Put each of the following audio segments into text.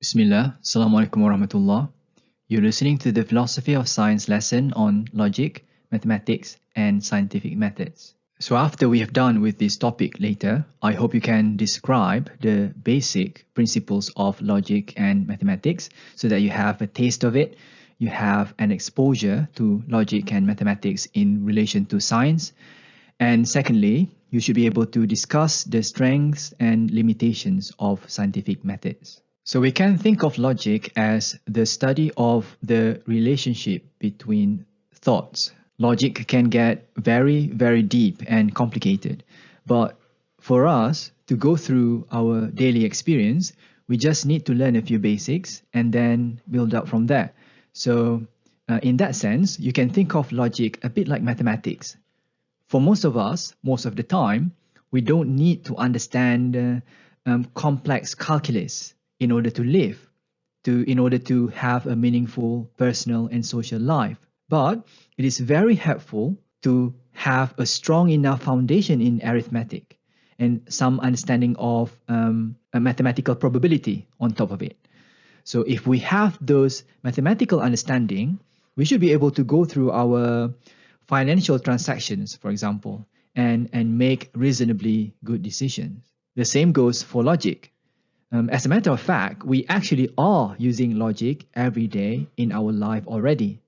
Bismillah, Assalamualaikum warahmatullah. You're listening to the Philosophy of Science lesson on logic, mathematics, and scientific methods. So after we have done with this topic later, I hope you can describe the basic principles of logic and mathematics so that you have a taste of it, you have an exposure to logic and mathematics in relation to science, and secondly, you should be able to discuss the strengths and limitations of scientific methods. So we can think of logic as the study of the relationship between thoughts. Logic can get very, very deep and complicated. But for us to go through our daily experience, we just need to learn a few basics and then build up from there. So in that sense, you can think of logic a bit like mathematics. For most of us, most of the time, we don't need to understand complex calculus in order to live, in order to have a meaningful personal and social life. But it is very helpful to have a strong enough foundation in arithmetic and some understanding of a mathematical probability on top of it. So if we have those mathematical understanding, we should be able to go through our financial transactions, for example, and make reasonably good decisions. The same goes for logic. As a matter of fact, we actually are using logic every day in our life already.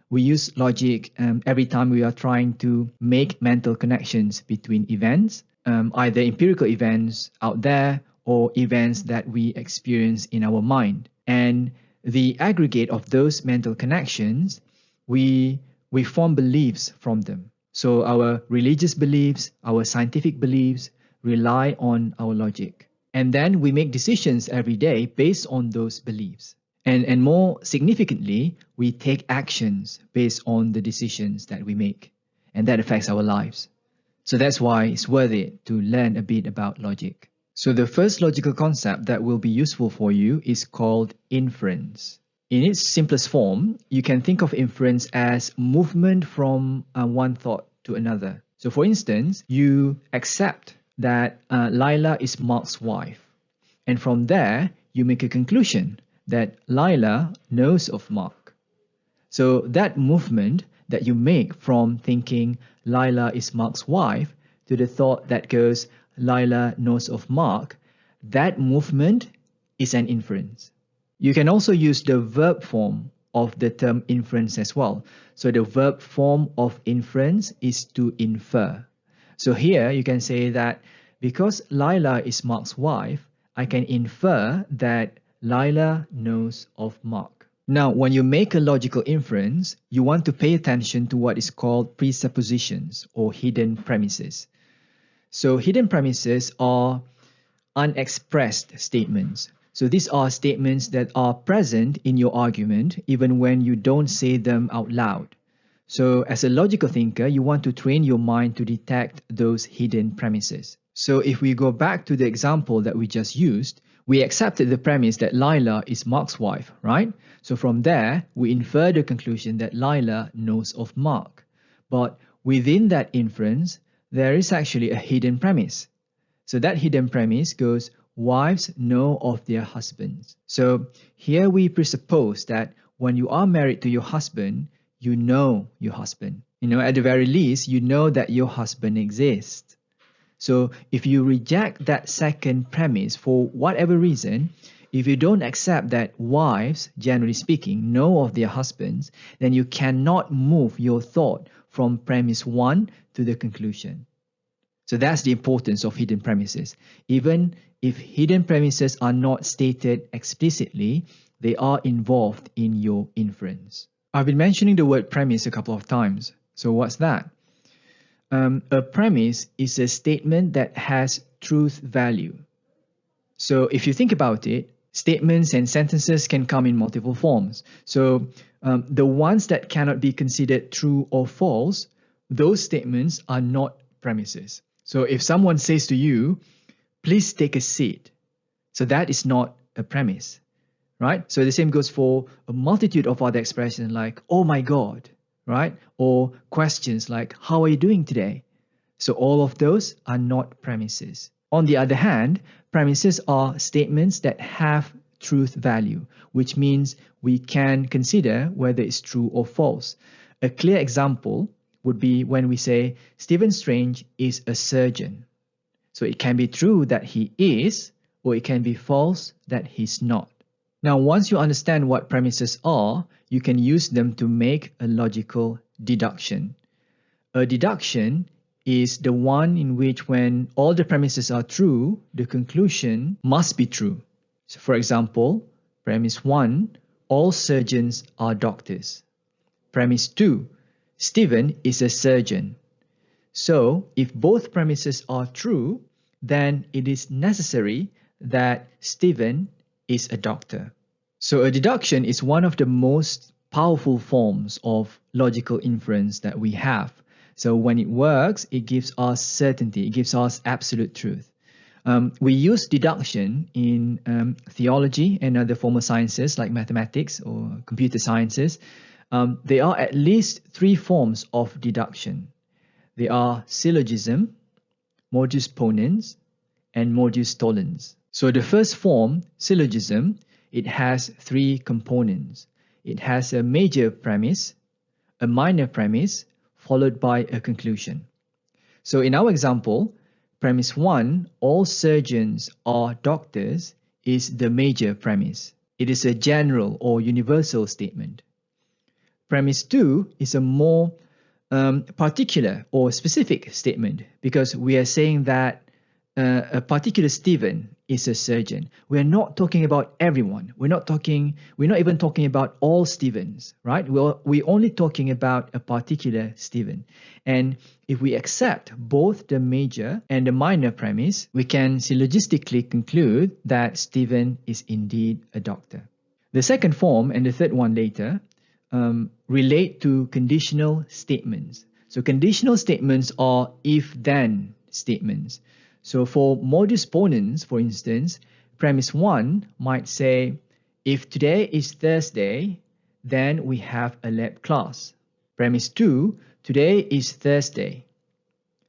We use logic every time we are trying to make mental connections between events, either empirical events out there or events that we experience in our mind. And the aggregate of those mental connections, we form beliefs from them. So our religious beliefs, our scientific beliefs rely on our logic. And then we make decisions every day based on those beliefs. And more significantly, we take actions based on the decisions that we make. And that affects our lives. So that's why it's worth it to learn a bit about logic. So the first logical concept that will be useful for you is called inference. In its simplest form, you can think of inference as movement from one thought to another. So for instance, you accept that Laila is Mark's wife. And from there, you make a conclusion that Laila knows of Mark. So that movement that you make from thinking Laila is Mark's wife to the thought that goes Laila knows of Mark, that movement is an inference. You can also use the verb form of the term inference as well. So the verb form of inference is to infer. So here you can say that because Laila is Mark's wife, I can infer that Laila knows of Mark. Now, when you make a logical inference, you want to pay attention to what is called presuppositions or hidden premises. So hidden premises are unexpressed statements. So these are statements that are present in your argument even when you don't say them out loud. So as a logical thinker, you want to train your mind to detect those hidden premises. So if we go back to the example that we just used, we accepted the premise that Laila is Mark's wife, right? So from there, we infer the conclusion that Laila knows of Mark. But within that inference, there is actually a hidden premise. So that hidden premise goes, wives know of their husbands. So here we presuppose that when you are married to your husband, you know your husband. At the very least, you know that your husband exists. So if you reject that second premise for whatever reason, if you don't accept that wives, generally speaking, know of their husbands, then you cannot move your thought from premise 1 to the conclusion. So that's the importance of hidden premises. Even if hidden premises are not stated explicitly, they are involved in your inference. I've been mentioning the word premise a couple of times. So what's that? A premise is a statement that has truth value. So if you think about it, statements and sentences can come in multiple forms. So the ones that cannot be considered true or false, those statements are not premises. So if someone says to you, please take a seat, so that is not a premise. Right? So the same goes for a multitude of other expressions like, oh my God, right? Or questions like, how are you doing today? So all of those are not premises. On the other hand, premises are statements that have truth value, which means we can consider whether it's true or false. A clear example would be when we say Stephen Strange is a surgeon. So it can be true that he is, or it can be false that he's not. Now, once you understand what premises are, you can use them to make a logical deduction. A deduction is the one in which when all the premises are true, the conclusion must be true. So for example, premise 1, all surgeons are doctors. Premise 2, Stephen is a surgeon. So if both premises are true, then it is necessary that Stephen is a doctor. So a deduction is one of the most powerful forms of logical inference that we have. So when it works, it gives us certainty, it gives us absolute truth. We use deduction in theology and other formal sciences like mathematics or computer sciences. There are at least 3 forms of deduction. They are syllogism, modus ponens, and modus tollens. So the first form, syllogism, it has 3 components. It has a major premise, a minor premise, followed by a conclusion. So in our example, premise 1, all surgeons are doctors, is the major premise. It is a general or universal statement. Premise 2 is a more particular or specific statement because we are saying that a particular Stephen is a surgeon. We're not talking about everyone. We're not even talking about all Stephens, right? We're only talking about a particular Stephen. And if we accept both the major and the minor premise, we can syllogistically conclude that Stephen is indeed a doctor. The second form and the third one later relate to conditional statements. So conditional statements are if-then statements. So for modus ponens, for instance, premise 1 might say, if today is Thursday, then we have a lab class. Premise 2, today is Thursday.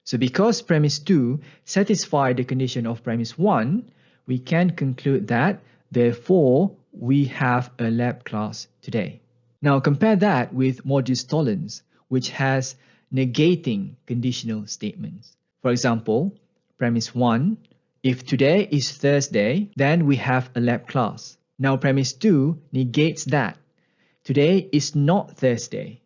So because premise 2 satisfies the condition of premise 1, we can conclude that, therefore, we have a lab class today. Now compare that with modus tollens, which has negating conditional statements. For example, premise 1, if today is Thursday, then we have a lab class. Now premise 2 negates that. Today is not Thursday.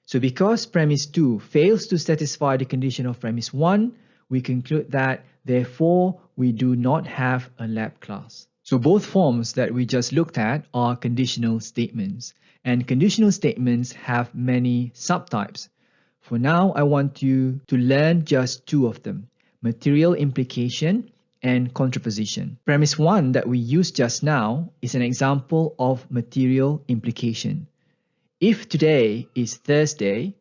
So because premise 2 fails to satisfy the condition of premise 1, we conclude that, therefore, we do not have a lab class. So both forms that we just looked at are conditional statements. And conditional statements have many subtypes. For now, I want you to learn just 2 of them: material implication and contraposition. Premise 1 that we used just now is an example of material implication. If today is Thursday,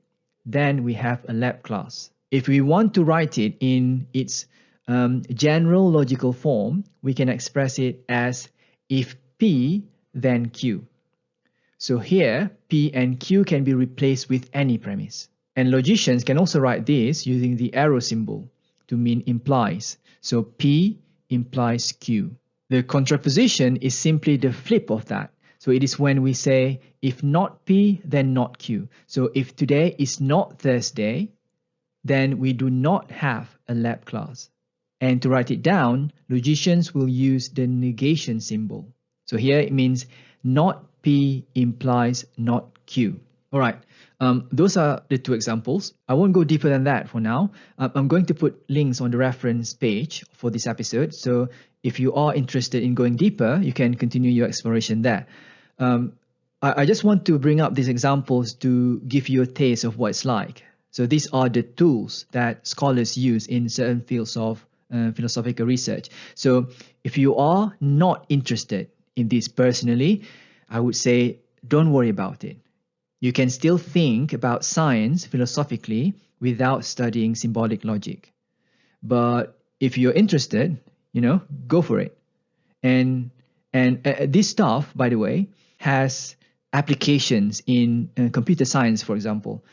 then we have a lab class. If we want to write it in its general logical form, we can express it as if P, then Q. So here, P and Q can be replaced with any premise. And logicians can also write this using the arrow symbol to mean implies. So P implies Q. The contraposition is simply the flip of that. So it is when we say, if not P, then not Q. So if today is not Thursday, then we do not have a lab class. And to write it down, logicians will use the negation symbol. So here it means not P implies not Q. All right. Those are the 2 examples. I won't go deeper than that for now. I'm going to put links on the reference page for this episode. So if you are interested in going deeper, you can continue your exploration there. I just want to bring up these examples to give you a taste of what it's like. So these are the tools that scholars use in certain fields of philosophical research. So if you are not interested in this personally, I would say don't worry about it. You can still think about science philosophically without studying symbolic logic. But if you're interested, go for it. And this stuff, by the way, has applications in computer science, for example.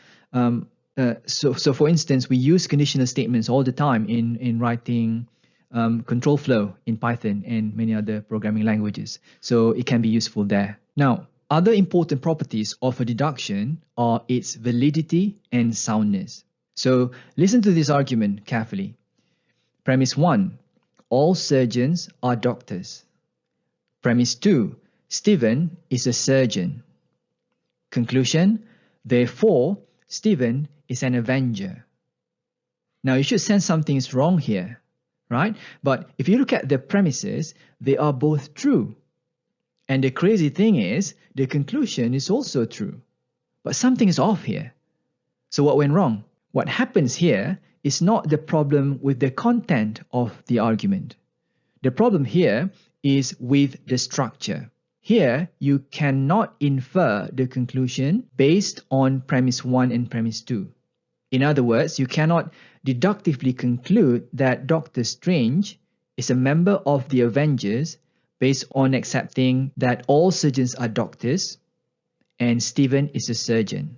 So for instance, we use conditional statements all the time in writing control flow in Python and many other programming languages. So it can be useful there. Now, other important properties of a deduction are its validity and soundness. So listen to this argument carefully. Premise 1, all surgeons are doctors. Premise 2, Stephen is a surgeon. Conclusion, therefore, Stephen is an avenger. Now you should sense something is wrong here, right? But if you look at the premises, they are both true. And the crazy thing is, the conclusion is also true. But something is off here. So what went wrong? What happens here is not the problem with the content of the argument. The problem here is with the structure. Here, you cannot infer the conclusion based on premise 1 and premise 2. In other words, you cannot deductively conclude that Doctor Strange is a member of the Avengers based on accepting that all surgeons are doctors and Stephen is a surgeon.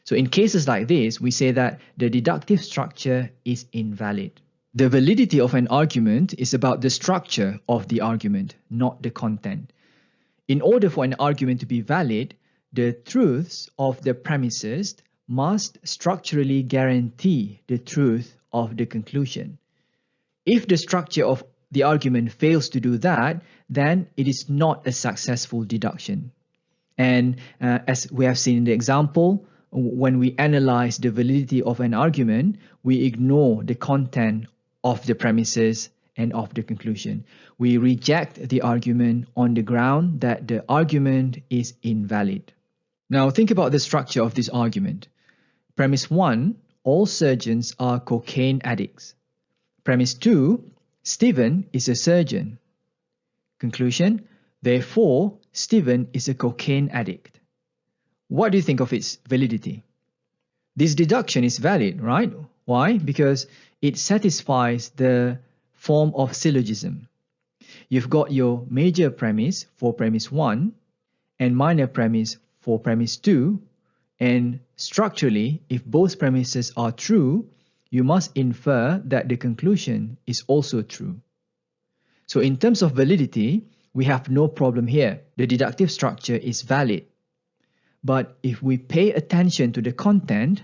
So in cases like this, we say that the deductive structure is invalid. The validity of an argument is about the structure of the argument, not the content. In order for an argument to be valid, the truths of the premises must structurally guarantee the truth of the conclusion. If the structure of the argument fails to do that, then it is not a successful deduction. And as we have seen in the example, when we analyze the validity of an argument, we ignore the content of the premises and of the conclusion. We reject the argument on the ground that the argument is invalid. Now think about the structure of this argument. Premise 1, all surgeons are cocaine addicts. Premise 2, Stephen is a surgeon. Conclusion, therefore, Stephen is a cocaine addict. What do you think of its validity? This deduction is valid, right? Why? Because it satisfies the form of syllogism. You've got your major premise for premise 1 and minor premise for premise 2, and structurally, if both premises are true, you must infer that the conclusion is also true. So in terms of validity, we have no problem here. The deductive structure is valid. But if we pay attention to the content,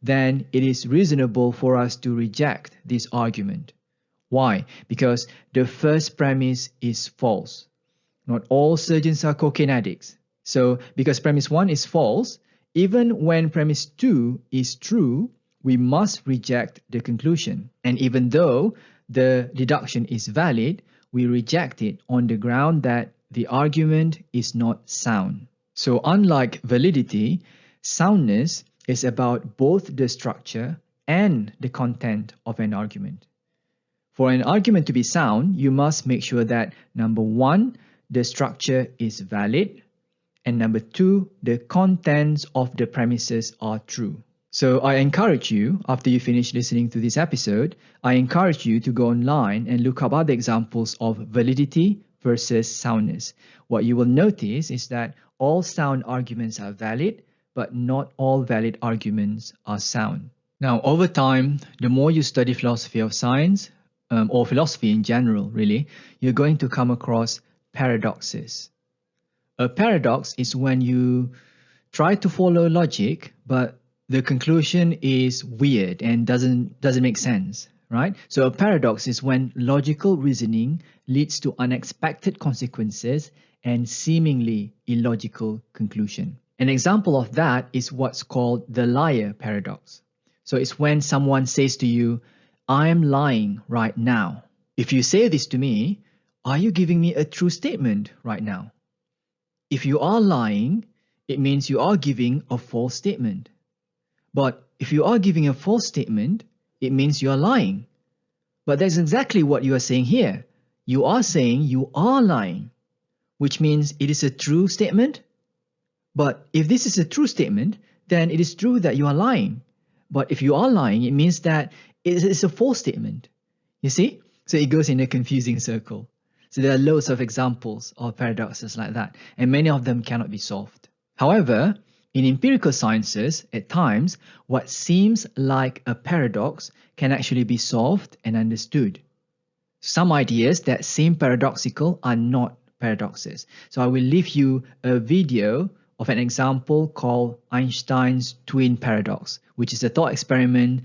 then it is reasonable for us to reject this argument. Why? Because the first premise is false. Not all surgeons are cocaine addicts. So because premise 1 is false, even when premise 2 is true, we must reject the conclusion. And even though the deduction is valid, we reject it on the ground that the argument is not sound. So unlike validity, soundness is about both the structure and the content of an argument. For an argument to be sound, you must make sure that number 1, the structure is valid, and number 2, the contents of the premises are true. So I encourage you, after you finish listening to this episode, I encourage you to go online and look up other examples of validity versus soundness. What you will notice is that all sound arguments are valid, but not all valid arguments are sound. Now, over time, the more you study philosophy of science, or philosophy in general, really, you're going to come across paradoxes. A paradox is when you try to follow logic, but the conclusion is weird and doesn't make sense, right? So a paradox is when logical reasoning leads to unexpected consequences and seemingly illogical conclusion. An example of that is what's called the liar paradox. So it's when someone says to you, I am lying right now. If you say this to me, are you giving me a true statement right now? If you are lying, it means you are giving a false statement. But if you are giving a false statement, it means you are lying. But that's exactly what you are saying here. You are saying you are lying, which means it is a true statement. But if this is a true statement, then it is true that you are lying. But if you are lying, it means that it is a false statement. You see? So it goes in a confusing circle. So there are loads of examples of paradoxes like that, and many of them cannot be solved. However, in empirical sciences, at times, what seems like a paradox can actually be solved and understood. Some ideas that seem paradoxical are not paradoxes. So I will leave you a video of an example called Einstein's twin paradox, which is a thought experiment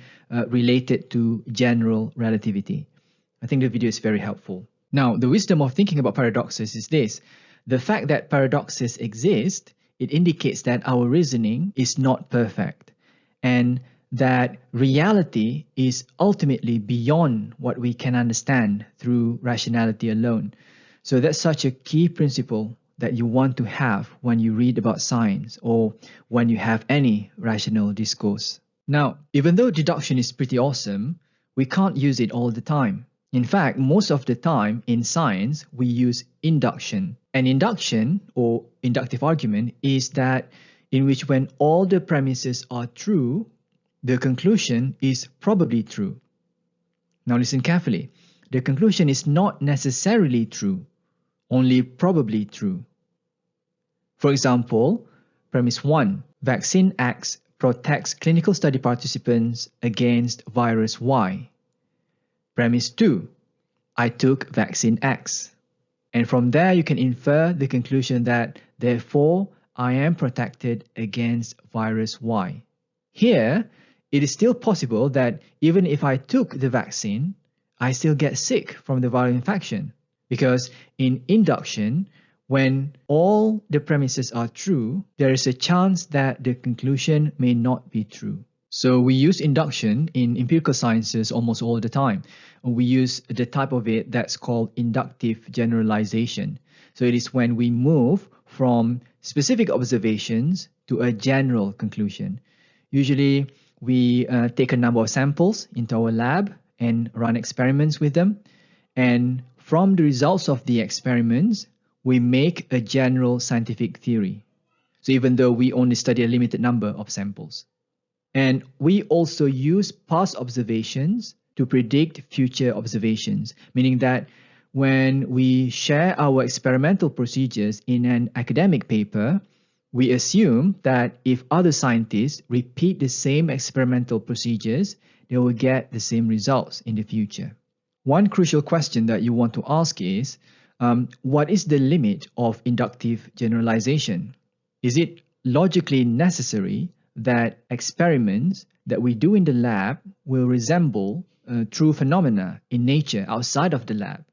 related to general relativity. I think the video is very helpful. Now, the wisdom of thinking about paradoxes is this. The fact that paradoxes exist, it indicates that our reasoning is not perfect, and that reality is ultimately beyond what we can understand through rationality alone. So that's such a key principle that you want to have when you read about science or when you have any rational discourse. Now, even though deduction is pretty awesome, we can't use it all the time. In fact, most of the time in science, we use induction. And induction, or inductive argument, is that in which when all the premises are true, the conclusion is probably true. Now listen carefully. The conclusion is not necessarily true, only probably true. For example, premise 1, vaccine X protects clinical study participants against virus Y. Premise 2, I took vaccine X. And from there you can infer the conclusion that therefore I am protected against virus Y. Here, it is still possible that even if I took the vaccine, I still get sick from the viral infection. Because in induction, when all the premises are true, there is a chance that the conclusion may not be true. So we use induction in empirical sciences almost all the time. We use the type of it that's called inductive generalization. So it is when we move from specific observations to a general conclusion. Usually we take a number of samples into our lab and run experiments with them. And from the results of the experiments, we make a general scientific theory. So even though we only study a limited number of samples. And we also use past observations to predict future observations, meaning that when we share our experimental procedures in an academic paper, we assume that if other scientists repeat the same experimental procedures, they will get the same results in the future. One crucial question that you want to ask is, what is the limit of inductive generalization? Is it logically necessary that experiments that we do in the lab will resemble true phenomena in nature outside of the lab?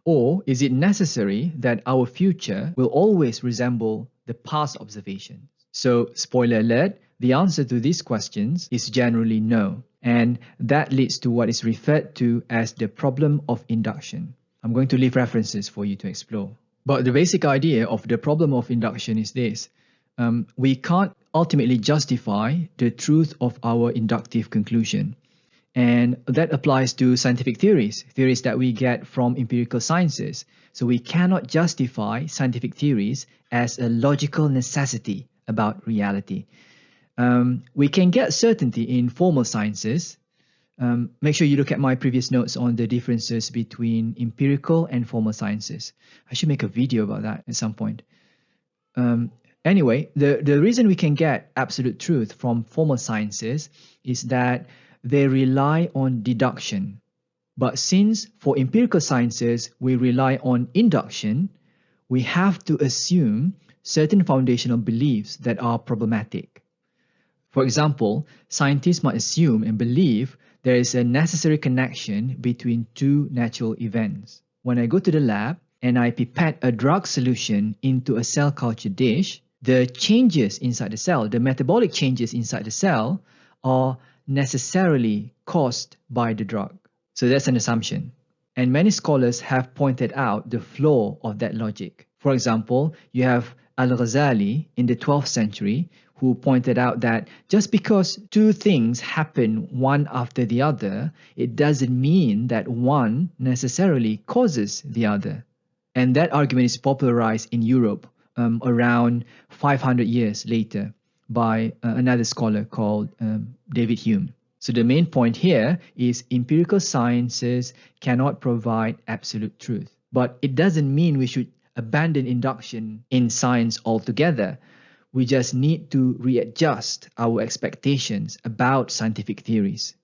Or is it necessary that our future will always resemble the past observations? So, spoiler alert, the answer to these questions is generally no. And that leads to what is referred to as the problem of induction. I'm going to leave references for you to explore. But the basic idea of the problem of induction is this. We can't ultimately justify the truth of our inductive conclusion. And that applies to scientific theories that we get from empirical sciences. So we cannot justify scientific theories as a logical necessity about reality. We can get certainty in formal sciences. Make sure you look at my previous notes on the differences between empirical and formal sciences. I should make a video about that at some point. Anyway, the reason we can get absolute truth from formal sciences is that they rely on deduction. But since for empirical sciences we rely on induction, we have to assume certain foundational beliefs that are problematic. For example, scientists might assume and believe there is a necessary connection between two natural events. When I go to the lab and I pipette a drug solution into a cell culture dish, the changes inside the cell, the metabolic changes inside the cell, are necessarily caused by the drug. So that's an assumption. And many scholars have pointed out the flaw of that logic. For example, you have Al-Ghazali in the 12th century who pointed out that just because two things happen one after the other, it doesn't mean that one necessarily causes the other. And that argument is popularized in Europe around 500 years later by another scholar called David Hume. So the main point here is empirical sciences cannot provide absolute truth. But it doesn't mean we should abandon induction in science altogether. We just need to readjust our expectations about scientific theories.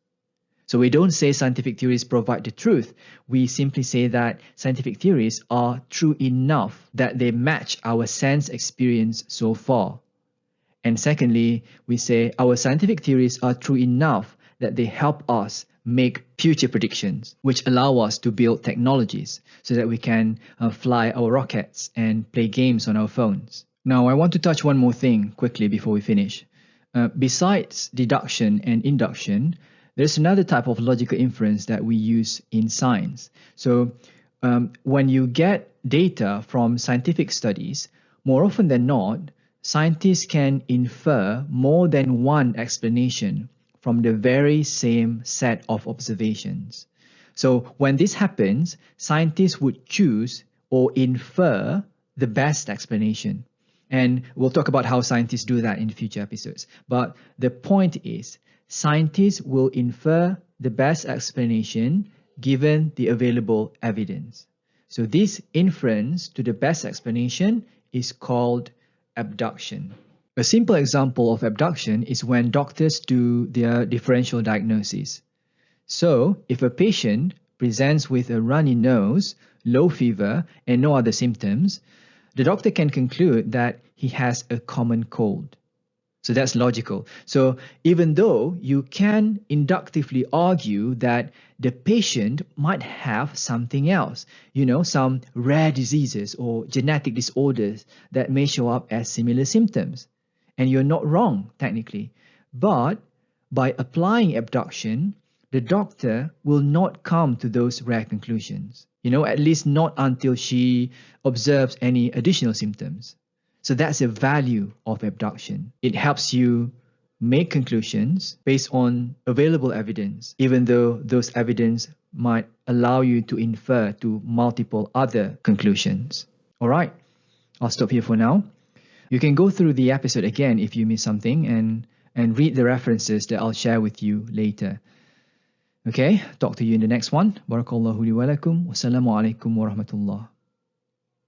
So we don't say scientific theories provide the truth. We simply say that scientific theories are true enough that they match our sense experience so far. And secondly, we say our scientific theories are true enough that they help us make future predictions, which allow us to build technologies so that we can fly our rockets and play games on our phones. Now, I want to touch one more thing quickly before we finish. Besides deduction and induction, there's another type of logical inference that we use in science. So when you get data from scientific studies, more often than not, scientists can infer more than one explanation from the very same set of observations. So when this happens, scientists would choose or infer the best explanation. And we'll talk about how scientists do that in future episodes. But the point is, scientists will infer the best explanation given the available evidence. So this inference to the best explanation is called abduction. A simple example of abduction is when doctors do their differential diagnosis. So if a patient presents with a runny nose, low fever, and no other symptoms, the doctor can conclude that he has a common cold. So that's logical. So even though you can inductively argue that the patient might have something else, some rare diseases or genetic disorders that may show up as similar symptoms. And you're not wrong, technically. But by applying abduction, the doctor will not come to those rare conclusions. At least not until she observes any additional symptoms. So that's the value of abduction. It helps you make conclusions based on available evidence, even though those evidence might allow you to infer to multiple other conclusions. All right, I'll stop here for now. You can go through the episode again if you missed something and read the references that I'll share with you later. Okay, talk to you in the next one. Barakallahu li wa lakum. Wassalamu alaikum wa rahmatullah.